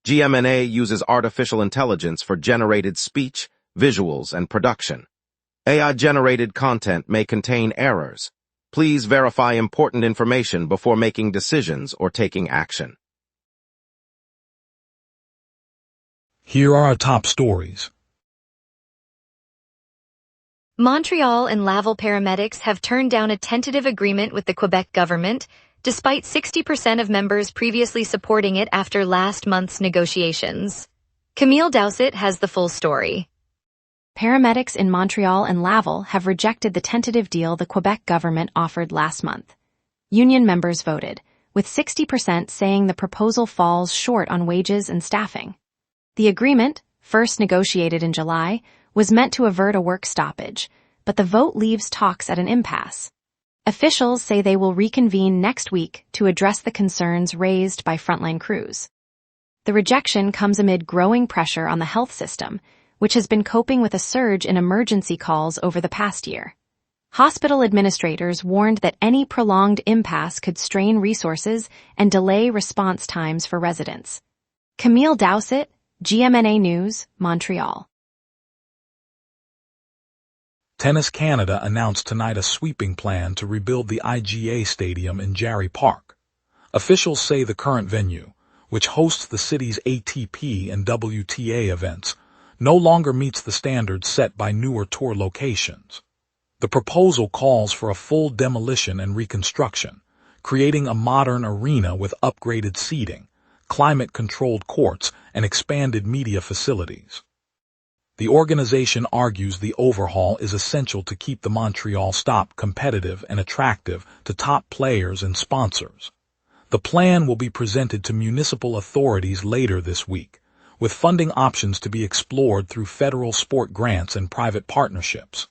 GMNA uses artificial intelligence for generated speech, visuals, and production. AI-generated content may contain errors. Please verify important information before making decisions or taking action. Here are our top stories. Montreal and Laval paramedics have turned down a tentative agreement with the Quebec government, despite 60% of members previously supporting it after last month's negotiations. Camille Dowsett has the full story. Paramedics in Montreal and Laval have rejected the tentative deal the Quebec government offered last month. Union members voted, with 60% saying the proposal falls short on wages and staffing. The agreement, first negotiated in July, was meant to avert a work stoppage, but the vote leaves talks at an impasse. Officials say they will reconvene next week to address the concerns raised by frontline crews. The rejection comes amid growing pressure on the health system, which has been coping with a surge in emergency calls over the past year. Hospital administrators warned that any prolonged impasse could strain resources and delay response times for residents. Camille Dowsett, GMNA News, Montreal. Tennis Canada announced tonight a sweeping plan to rebuild the IGA Stadium in Jarry Park. Officials say the current venue, which hosts the city's ATP and WTA events, no longer meets the standards set by newer tour locations. The proposal calls for a full demolition and reconstruction, creating a modern arena with upgraded seating, climate-controlled courts, and expanded media facilities. The organization argues the overhaul is essential to keep the Montreal stop competitive and attractive to top players and sponsors. The plan will be presented to municipal authorities later this week, with funding options to be explored through federal sport grants and private partnerships.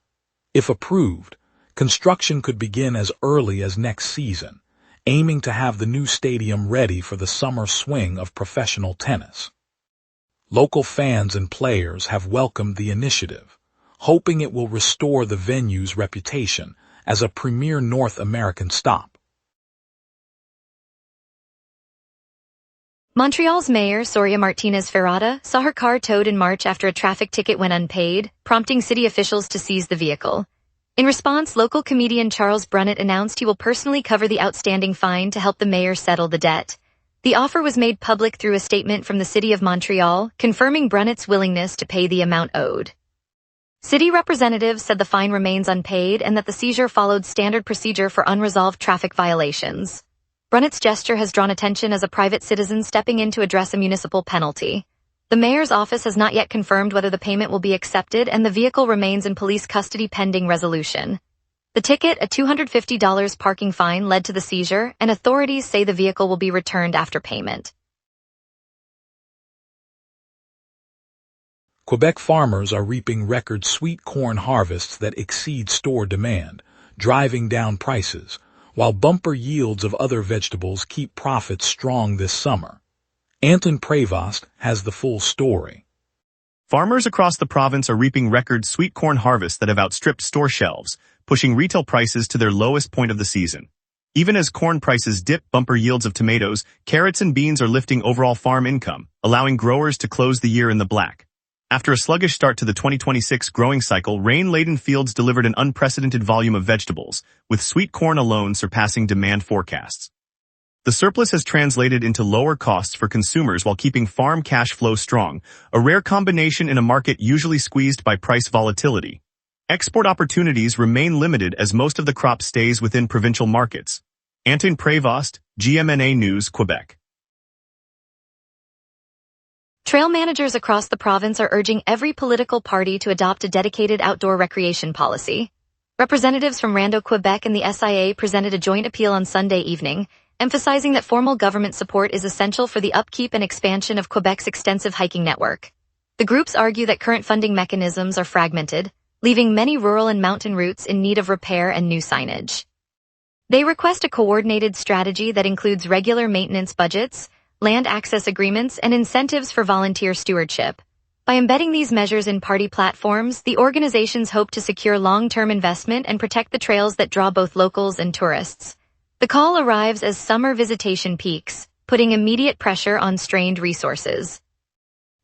If approved, construction could begin as early as next season, aiming to have the new stadium ready for the summer swing of professional tennis. Local fans and players have welcomed the initiative, hoping it will restore the venue's reputation as a premier North American stop. Montreal's mayor, Soria Martinez-Ferrada, saw her car towed in March after a traffic ticket went unpaid, prompting city officials to seize the vehicle. In response, local comedian Charles Brunnett announced he will personally cover the outstanding fine to help the mayor settle the debt. The offer was made public through a statement from the City of Montreal, confirming Brunnett's willingness to pay the amount owed. City representatives said the fine remains unpaid and that the seizure followed standard procedure for unresolved traffic violations. Brunnett's gesture has drawn attention as a private citizen stepping in to address a municipal penalty. The mayor's office has not yet confirmed whether the payment will be accepted, and the vehicle remains in police custody pending resolution. The ticket, a $250 parking fine, led to the seizure, and authorities say the vehicle will be returned after payment. Quebec farmers are reaping record sweet corn harvests that exceed store demand, driving down prices, while bumper yields of other vegetables keep profits strong this summer. Anton Prevost has the full story. Farmers across the province are reaping record sweet corn harvests that have outstripped store shelves, pushing retail prices to their lowest point of the season. Even as corn prices dip, bumper yields of tomatoes, carrots, and beans are lifting overall farm income, allowing growers to close the year in the black. After a sluggish start to the 2026 growing cycle, rain-laden fields delivered an unprecedented volume of vegetables, with sweet corn alone surpassing demand forecasts. The surplus has translated into lower costs for consumers while keeping farm cash flow strong, a rare combination in a market usually squeezed by price volatility. Export opportunities remain limited as most of the crop stays within provincial markets. Anton Prevost, GMNA News, Quebec. Trail managers across the province are urging every political party to adopt a dedicated outdoor recreation policy. Representatives from Rando Quebec and the SIA presented a joint appeal on Sunday evening, emphasizing that formal government support is essential for the upkeep and expansion of Quebec's extensive hiking network. The groups argue that current funding mechanisms are fragmented, leaving many rural and mountain routes in need of repair and new signage. They request a coordinated strategy that includes regular maintenance budgets, land access agreements, and incentives for volunteer stewardship. By embedding these measures in party platforms, the organizations hope to secure long-term investment and protect the trails that draw both locals and tourists. The call arrives as summer visitation peaks, putting immediate pressure on strained resources.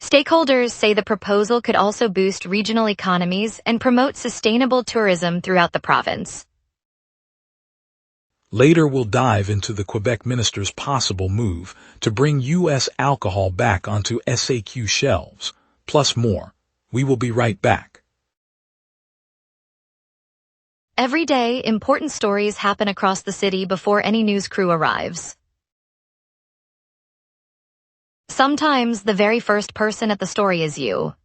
Stakeholders say the proposal could also boost regional economies and promote sustainable tourism throughout the province. Later, we'll dive into the Quebec minister's possible move to bring U.S. alcohol back onto SAQ shelves, plus more. We will be right back. Every day, important stories happen across the city before any news crew arrives. Sometimes, the very first person at the story is you.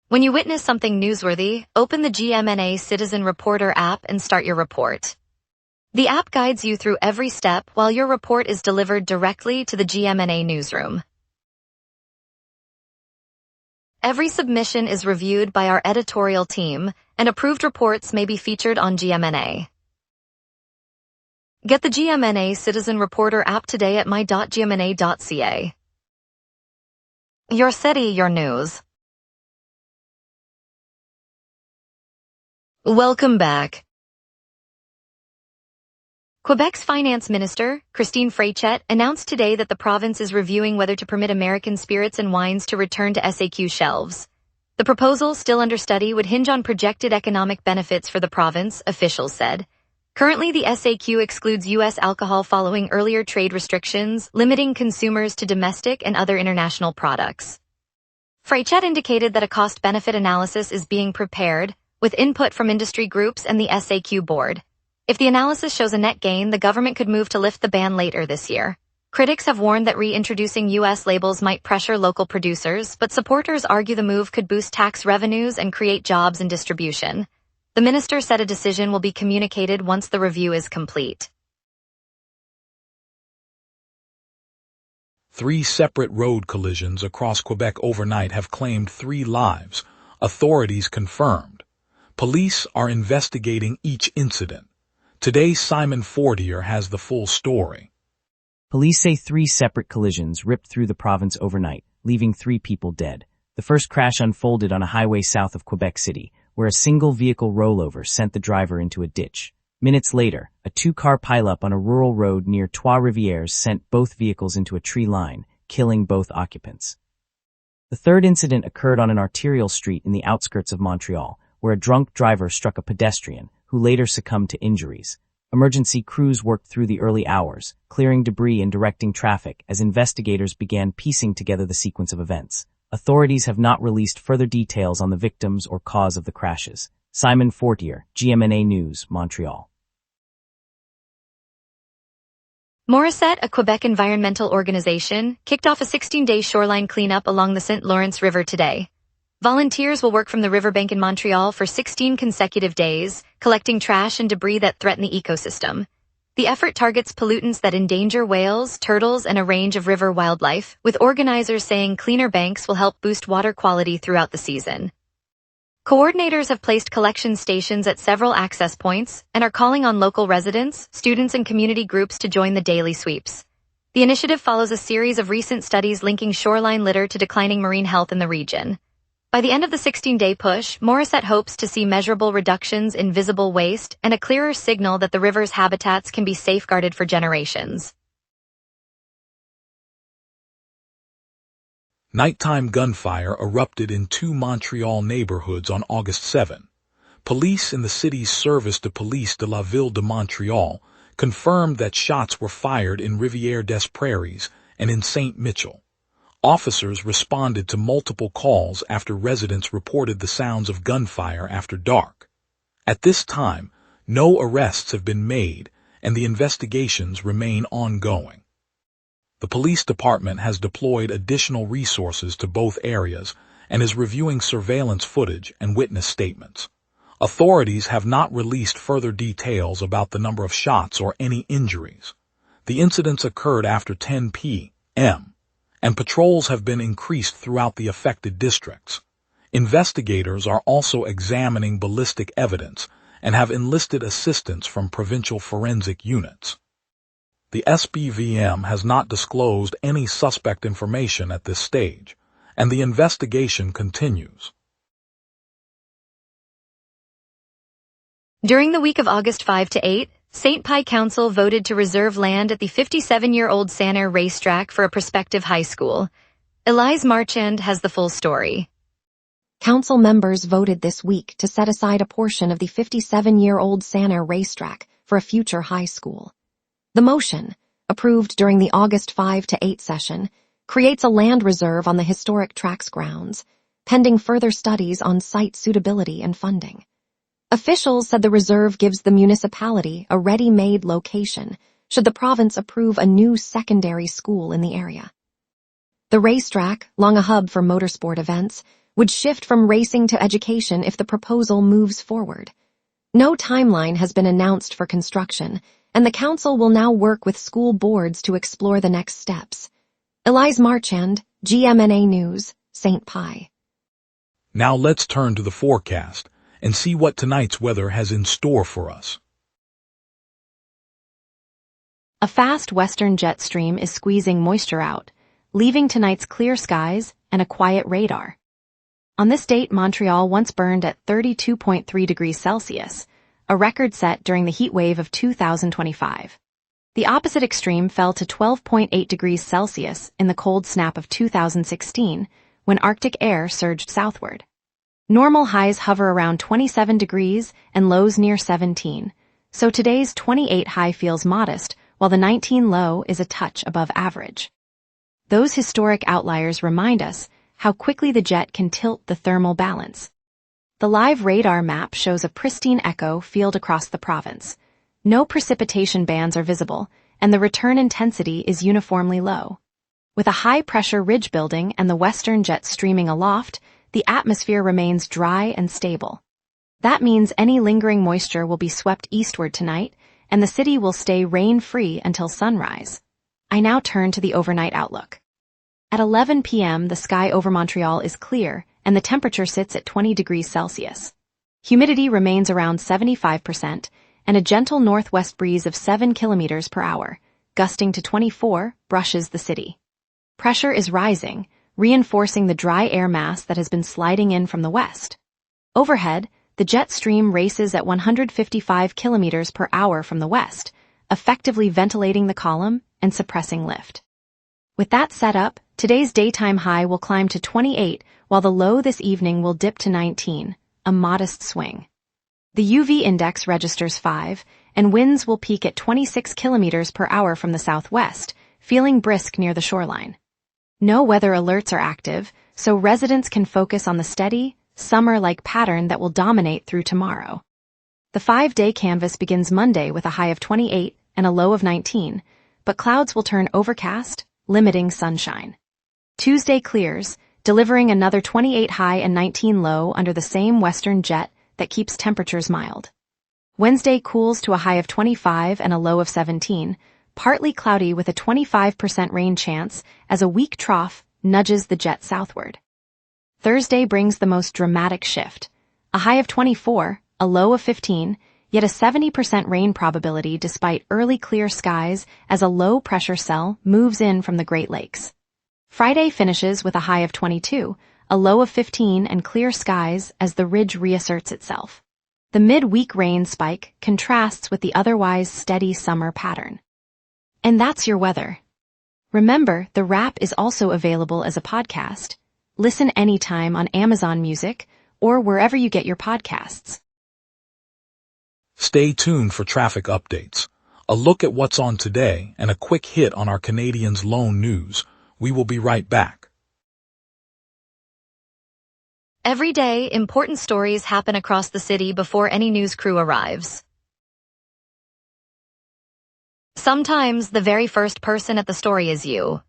When you witness something newsworthy, open the GMNA Citizen Reporter app and start your report. The app guides you through every step while your report is delivered directly to the GMNA newsroom. Every submission is reviewed by our editorial team, and approved reports may be featured on GMNA. Get the GMNA Citizen Reporter app today at my.gmna.ca. Your city, your news. Welcome back. Quebec's finance minister, Christine Fréchette, announced today that the province is reviewing whether to permit American spirits and wines to return to SAQ shelves. The proposal, still under study, would hinge on projected economic benefits for the province, officials said. Currently, the SAQ excludes U.S. alcohol following earlier trade restrictions, limiting consumers to domestic and other international products. Fréchette indicated that a cost-benefit analysis is being prepared, with input from industry groups and the SAQ board. If the analysis shows a net gain, the government could move to lift the ban later this year. Critics have warned that reintroducing U.S. labels might pressure local producers, but supporters argue the move could boost tax revenues and create jobs in distribution. The minister said a decision will be communicated once the review is complete. 3 separate road collisions across Quebec overnight have claimed 3 lives, authorities confirmed. Police are investigating each incident. Today, Simon Fortier has the full story. Police say 3 separate collisions ripped through the province overnight, leaving 3 people dead. The first crash unfolded on a highway south of Quebec City, where a single vehicle rollover sent the driver into a ditch. Minutes later, a 2-car pileup on a rural road near Trois-Rivières sent both vehicles into a tree line, killing both occupants. The third incident occurred on an arterial street in the outskirts of Montreal, where a drunk driver struck a pedestrian, who later succumbed to injuries. Emergency crews worked through the early hours, clearing debris and directing traffic as investigators began piecing together the sequence of events. Authorities have not released further details on the victims or cause of the crashes. Simon Fortier, GMNA News, Montreal. Morissette, a Quebec environmental organization, kicked off a 16-day shoreline cleanup along the St. Lawrence River today. Volunteers will work from the riverbank in Montreal for 16 consecutive days, collecting trash and debris that threaten the ecosystem. The effort targets pollutants that endanger whales, turtles, and a range of river wildlife, with organizers saying cleaner banks will help boost water quality throughout the season. Coordinators have placed collection stations at several access points and are calling on local residents, students, and community groups to join the daily sweeps. The initiative follows a series of recent studies linking shoreline litter to declining marine health in the region. By the end of the 16-day push, Morissette hopes to see measurable reductions in visible waste and a clearer signal that the river's habitats can be safeguarded for generations. Nighttime gunfire erupted in 2 Montreal neighborhoods on August 7. Police in the city's Service de Police de la Ville de Montreal confirmed that shots were fired in Rivière-des-Prairies and in St. Michel. Officers responded to multiple calls after residents reported the sounds of gunfire after dark. At this time, no arrests have been made, and the investigations remain ongoing. The police department has deployed additional resources to both areas and is reviewing surveillance footage and witness statements. Authorities have not released further details about the number of shots or any injuries. The incidents occurred after 10 p.m. and patrols have been increased throughout the affected districts. Investigators are also examining ballistic evidence and have enlisted assistance from provincial forensic units. The SBVM has not disclosed any suspect information at this stage, and the investigation continues. During the week of August 5 to 8, St. Pie Council voted to reserve land at the 57-year-old Sanair racetrack for a prospective high school. Elise Marchand has the full story. Council members voted this week to set aside a portion of the 57-year-old Sanair racetrack for a future high school. The motion, approved during the August 5 to 8 session, creates a land reserve on the historic track's grounds, pending further studies on site suitability and funding. Officials said the reserve gives the municipality a ready-made location should the province approve a new secondary school in the area. The racetrack, long a hub for motorsport events, would shift from racing to education if the proposal moves forward. No timeline has been announced for construction, and the council will now work with school boards to explore the next steps. Elise Marchand, GMNA News, St. Pie. Now let's turn to the forecast and see what tonight's weather has in store for us. A fast western jet stream is squeezing moisture out, leaving tonight's clear skies and a quiet radar. On this date, Montreal once burned at 32.3 degrees Celsius, a record set during the heat wave of 2025. The opposite extreme fell to 12.8 degrees Celsius in the cold snap of 2016, when Arctic air surged southward. Normal highs hover around 27 degrees and lows near 17, so today's 28 high feels modest, while the 19 low is a touch above average. Those historic outliers remind us how quickly the jet can tilt the thermal balance. The live radar map shows a pristine echo field across the province. No precipitation bands are visible, and the return intensity is uniformly low. With a high-pressure ridge building and the western jet streaming aloft, the atmosphere remains dry and stable. That means any lingering moisture will be swept eastward tonight, and the city will stay rain-free until sunrise. I now turn to the overnight outlook. At 11 p.m., the sky over Montreal is clear, and the temperature sits at 20 degrees Celsius. Humidity remains around 75%, and a gentle northwest breeze of 7 kilometers per hour, gusting to 24, brushes the city. Pressure is rising, reinforcing the dry air mass that has been sliding in from the west. Overhead, the jet stream races at 155 kilometers per hour from the west, effectively ventilating the column and suppressing lift. With that set up, today's daytime high will climb to 28, while the low this evening will dip to 19, a modest swing. The UV index registers 5, and winds will peak at 26 kilometers per hour from the southwest, feeling brisk near the shoreline. No weather alerts are active, so residents can focus on the steady, summer-like pattern that will dominate through tomorrow. The 5-day canvas begins Monday with a high of 28 and a low of 19, but clouds will turn overcast, limiting sunshine. Tuesday clears, delivering another 28 high and 19 low under the same western jet that keeps temperatures mild. Wednesday cools to a high of 25 and a low of 17, partly cloudy with a 25% rain chance as a weak trough nudges the jet southward. Thursday brings the most dramatic shift. A high of 24, a low of 15, yet a 70% rain probability despite early clear skies as a low-pressure cell moves in from the Great Lakes. Friday finishes with a high of 22, a low of 15 and clear skies as the ridge reasserts itself. The mid-week rain spike contrasts with the otherwise steady summer pattern. And that's your weather. Remember, the wrap is also available as a podcast. Listen anytime on Amazon Music or wherever you get your podcasts. Stay tuned for traffic updates, a look at what's on today, and a quick hit on our Canadians' lone news. We will be right back. Every day, important stories happen across the city before any news crew arrives. Sometimes the very first person at the story is you.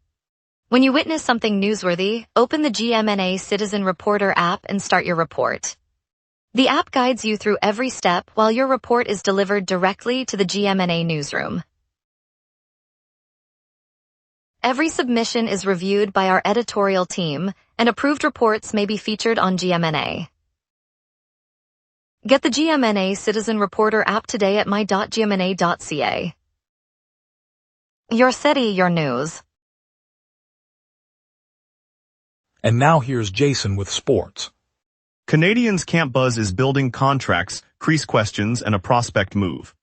When you witness something newsworthy, open the GMNA Citizen Reporter app and start your report. The app guides you through every step while your report is delivered directly to the GMNA newsroom. Every submission is reviewed by our editorial team, and approved reports may be featured on GMNA. Get the GMNA Citizen Reporter app today at my.gmna.ca. Your city, your news. And now here's Jason with sports. Canadians' Camp Buzz is building contracts, crease questions, and a prospect move.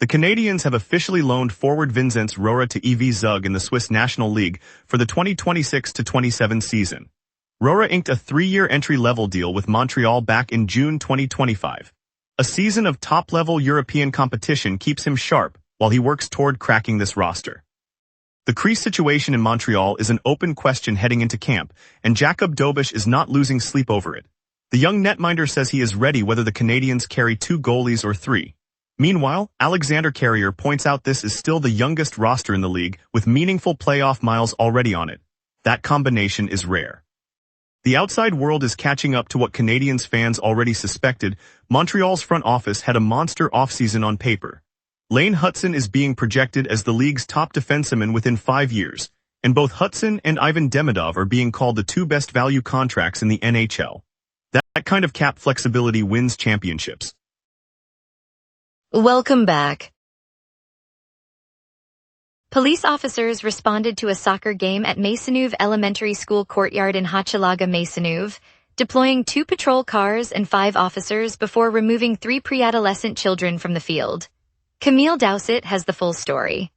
The Canadiens have officially loaned forward Vincent Rohrer to EV Zug in the Swiss National League for the 2026-27 season. Rohrer inked a 3-year entry-level deal with Montreal back in June 2025. A season of top-level European competition keeps him sharp while he works toward cracking this roster. The crease situation in Montreal is an open question heading into camp, and Jacob Dobisch is not losing sleep over it. The young netminder says he is ready whether the Canadiens carry 2 goalies or 3. Meanwhile, Alexander Carrier points out this is still the youngest roster in the league, with meaningful playoff miles already on it. That combination is rare. The outside world is catching up to what Canadiens fans already suspected. Montreal's front office had a monster offseason on paper. Lane Hutson is being projected as the league's top defenseman within 5 years, and both Hutson and Ivan Demidov are being called the 2 best value contracts in the NHL. That kind of cap flexibility wins championships. Welcome back. Police officers responded to a soccer game at Maisonneuve Elementary School courtyard in Hochelaga, Maisonneuve, deploying 2 patrol cars and 5 officers before removing 3 pre-adolescent children from the field. Camille Dowsett has the full story.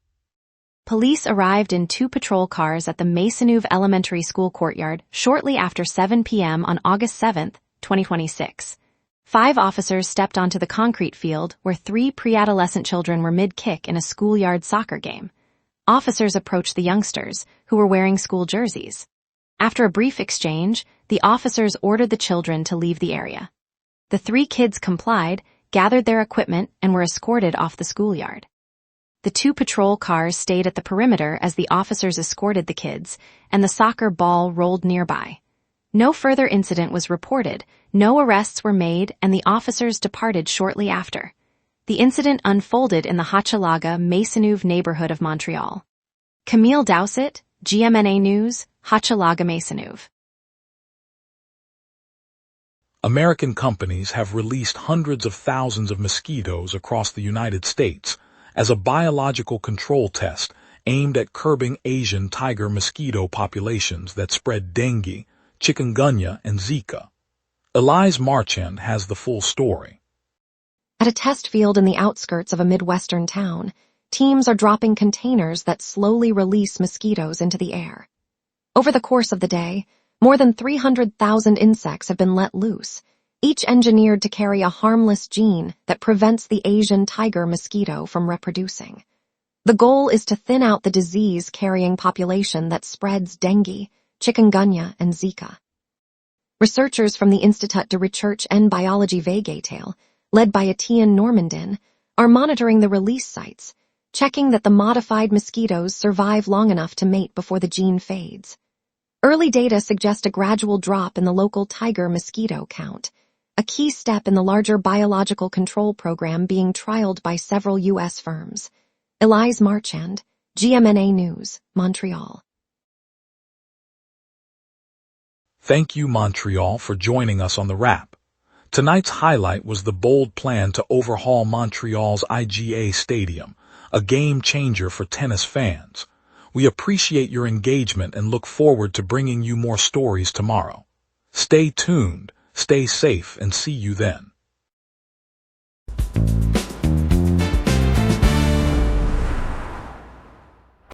Police arrived in 2 patrol cars at the Maisonneuve Elementary School courtyard shortly after 7 p.m. on August 7, 2026. 5 officers stepped onto the concrete field where 3 pre-adolescent children were mid-kick in a schoolyard soccer game. Officers approached the youngsters, who were wearing school jerseys. After a brief exchange, the officers ordered the children to leave the area. The 3 kids complied, gathered their equipment, and were escorted off the schoolyard. The 2 patrol cars stayed at the perimeter as the officers escorted the kids, and the soccer ball rolled nearby. No further incident was reported, no arrests were made, and the officers departed shortly after. The incident unfolded in the Hochelaga, Maisonneuve neighborhood of Montreal. Camille Dowsett, GMNA News, Hochelaga, Maisonneuve. American companies have released hundreds of thousands of mosquitoes across the United States as a biological control test aimed at curbing Asian tiger mosquito populations that spread dengue, chikungunya, and Zika. Elise Marchand has the full story. At a test field in the outskirts of a Midwestern town, teams are dropping containers that slowly release mosquitoes into the air. Over the course of the day, more than 300,000 insects have been let loose, each engineered to carry a harmless gene that prevents the Asian tiger mosquito from reproducing. The goal is to thin out the disease-carrying population that spreads dengue, chikungunya, and Zika. Researchers from the Institut de Recherche en Biologie Végétale, led by Etienne Normandin, are monitoring the release sites, checking that the modified mosquitoes survive long enough to mate before the gene fades. Early data suggest a gradual drop in the local tiger mosquito count, a key step in the larger biological control program being trialed by several U.S. firms. Elise Marchand, GMNA News, Montreal. Thank you, Montreal, for joining us on the wrap. Tonight's highlight was the bold plan to overhaul Montreal's IGA Stadium, a game-changer for tennis fans. We appreciate your engagement and look forward to bringing you more stories tomorrow. Stay tuned, stay safe, and see you then.